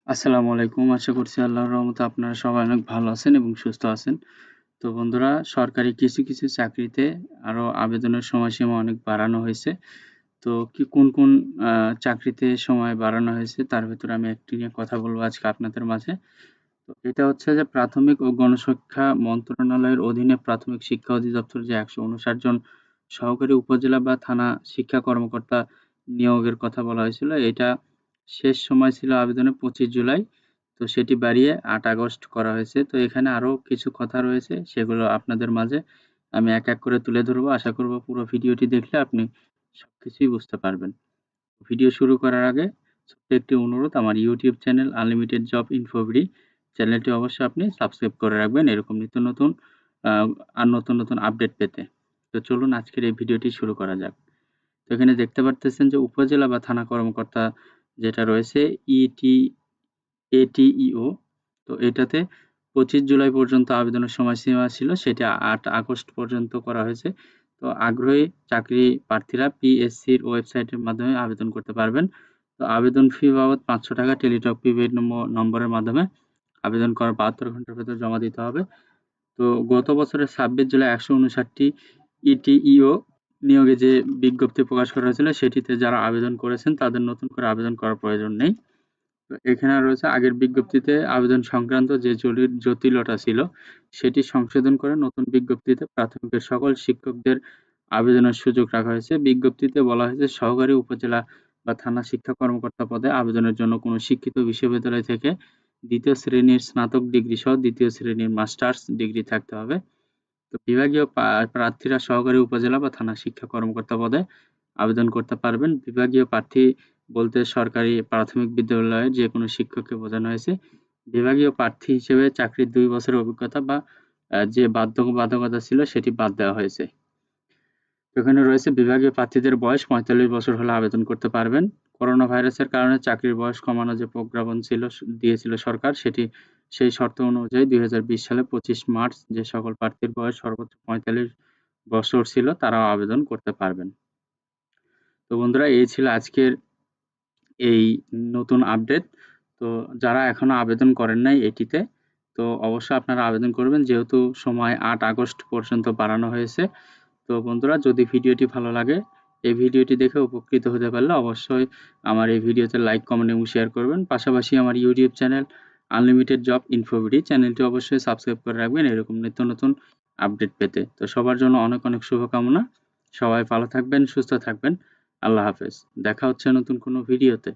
আসসালামু আলাইকুম। আশা করছি আল্লাহর রহমতে আপনারা সবাই অনেক ভালো আছেন এবং সুস্থ আছেন। তো বন্ধুরা, সরকারি কিছু চাকরিতে আরো আবেদনের সময়সীমা অনেক বাড়ানো হয়েছে। তো কোন আ চাকরিতে সময় বাড়ানো হয়েছে তার ভেতরে আমি একটি নিয়ে কথা বলব আজকে আপনাদের মাঝে। তো এটা হচ্ছে যে প্রাথমিক ও গণশিক্ষা মন্ত্রণালয়ের অধীনে প্রাথমিক শিক্ষা অধিদপ্তর যে ১৫৯ জন সহকারী উপজেলা বা থানা শিক্ষা কর্মকর্তা নিয়োগের কথা বলা হয়েছিল। এটা শেষ সময় ছিল আবেদনের ২৫ জুলাই। তো সেটি বাড়িয়ে ৮ আগস্ট করা হয়েছে। তো এখানে আরো কিছু কথা রয়েছে, সেগুলো আপনাদের মাঝে আমি এক করে তুলে ধরবো। আশা করব পুরো ভিডিওটি দেখলে আপনি সবকিছুই বুঝতে পারবেন। ভিডিও শুরু করার আগে ছোট্ট একটি অনুরোধ, আমার YouTube চ্যানেল আনলিমিটেড জব ইনফোভিডি চ্যানেলটি অবশ্যই আপনি সাবস্ক্রাইব করে রাখবেন এরকম নিত্য নতুন আ আর নতুন আপডেট পেতে। তো চলুন আজকের এই ভিডিওটি শুরু করা যাক। তো এখানে দেখতে পারতেছেন যে উপজেলা বা থানা কর্মকর্তা যেটা রয়েছে ATEO, তো এটাতে ২৫ জুলাই পর্যন্ত আবেদনের সময়সীমা ছিল, সেটা ৮ আগস্ট পর্যন্ত করা হয়েছে। তো আগ্রহী চাকরি প্রার্থীরা পিএসসির ওয়েবসাইটের মাধ্যমে আবেদন করতে পারবেন। তো আবেদন ফি বাবদ ৳৫০০ টেলিটক প্রিপেইড নম্বরের মাধ্যমে আবেদন করার ৭২ ঘন্টার ভেতর জমা দিতে হবে। তো গত বছরের ২৬ জুলাই ১৫৯টি ইটিইও নিয়োগে যে বিজ্ঞপ্তি প্রকাশ করা হয়েছিল, সেটিতে যারা আবেদন করেছেন তাদের নতুন করে আবেদন করার প্রয়োজন নেই। তো এখানে রয়েছে আগের বিজ্ঞপ্তিতে আবেদন সংক্রান্ত যে জটিলতা ছিল, সেটি সংশোধন করে নতুন বিজ্ঞপ্তিতে প্রাথমিকের সকল শিক্ষকদের আবেদনের সুযোগ রাখা হয়েছে। বিজ্ঞপ্তিতে বলা হয়েছে সহকারী উপজেলা বা থানা শিক্ষা কর্মকর্তা পদে আবেদনের জন্য কোনো শিক্ষিত বিশ্ববিদ্যালয় থেকে ২য় শ্রেণীর স্নাতক ডিগ্রি সহ ২য় শ্রেণীর মাস্টার্স ডিগ্রি থাকতে হবে। তো বিভাগীয় প্রার্থীরা সহকারী উপজেলা বা থানা শিক্ষা কর্মকর্তা পদে আবেদন করতে পারবেন। বিভাগীয় প্রার্থী বলতে সরকারি প্রাথমিক বিদ্যালয়ের যেকোনো শিক্ষককে বোঝানো হয়েছে। বিভাগীয় প্রার্থী হিসেবে চাকরির ২ বছরের অভিজ্ঞতা বা যে বাধ্যবাধকতা ছিল সেটি বাদ দেওয়া হয়েছে। এখানে রয়েছে বিভাগীয় প্রার্থীদের বয়স ৪৫ বছর হলে আবেদন করতে পারবেন। করোনা ভাইরাসের কারণে চাকরির বয়স কমানোর যে প্রজ্ঞাপন দিয়েছিল সরকার, সেই শর্ত অনুযায়ী ২০২০ সালের ২৫ মার্চ যে সকল প্রার্থীর বয়স সর্বোচ্চ ৪৫ বছর ছিল তারাও আবেদন করতে পারবেন। তো বন্ধুরা, এই ছিল আজকের এই নতুন আপডেট। তো যারা এখনো আবেদন করেন নাই এটিতে, তো অবশ্যই আপনারা আবেদন করবেন, যেহেতু সময় ৮ আগস্ট পর্যন্ত বাড়ানো হয়েছে। তো বন্ধুরা, যদি ভিডিওটি ভালো লাগে, এই ভিডিওটি দেখে উপকৃত হতে পারলে অবশ্যই আমার এই ভিডিওতে লাইক, কমেন্ট এবং শেয়ার করবেন। পাশাপাশি আমার YouTube চ্যানেল আনলিমিটেড জব ইনফোভিডি চ্যানেলটি অবশ্যই সাবস্ক্রাইব করে রাখবেন এরকম নিত্য নতুন আপডেট পেতে। তো সবার জন্য অনেক শুভকামনা। সবাই ভালো থাকবেন, সুস্থ থাকবেন। আল্লাহ হাফেজ। দেখা হচ্ছে নতুন কোনো ভিডিওতে।